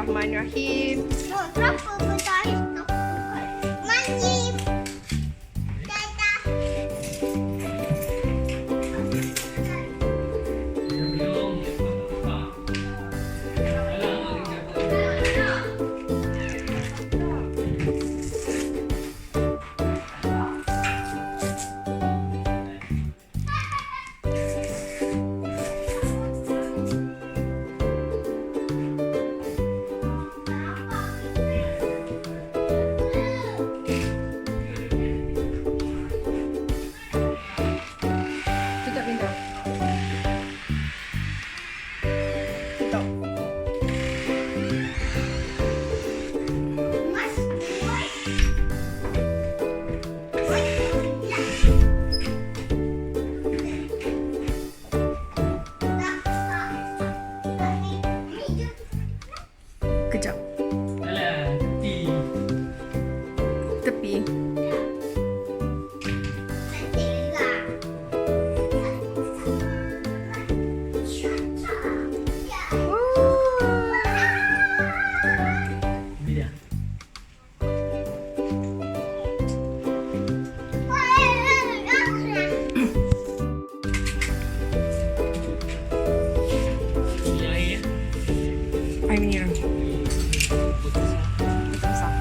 Bismillahirrahmanirrahim. Mancing. Dadah. Tutup pintu. Tutup. Mas. Kejap. Alah, Tepi. Ini dia. Ini air. Air mineral. Besar.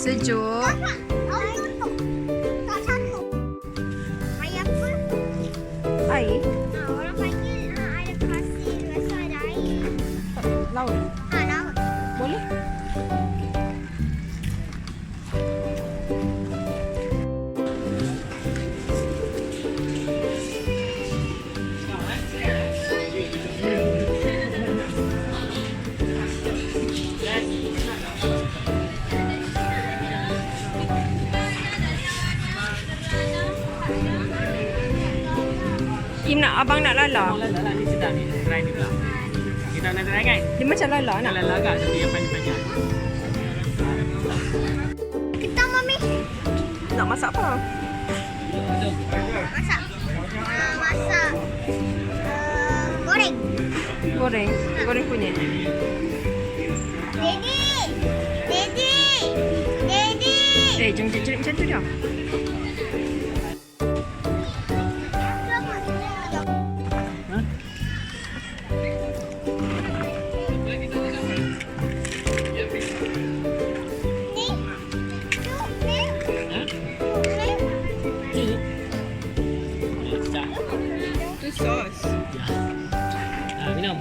Sejuk. Air. Orang panggil air pasir, rasa ada air. Laut. Laut. Boleh? Im nak abang nak lala. Lala ni sedap ni. Try ni pula. Kita nak try kan? Dia macam lala nak. Lala agak tapi yang panjang-panjang. Kita mami. Nak masak apa? Masak. Masak. Goreng. Goreng. Goreng kunyit. Daddy. Daddy. Daddy. Jangan jerit macam tu dah. Tu sos. Minum.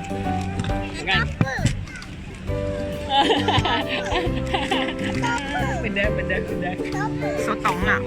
Makan. Bedak. Sotong nak.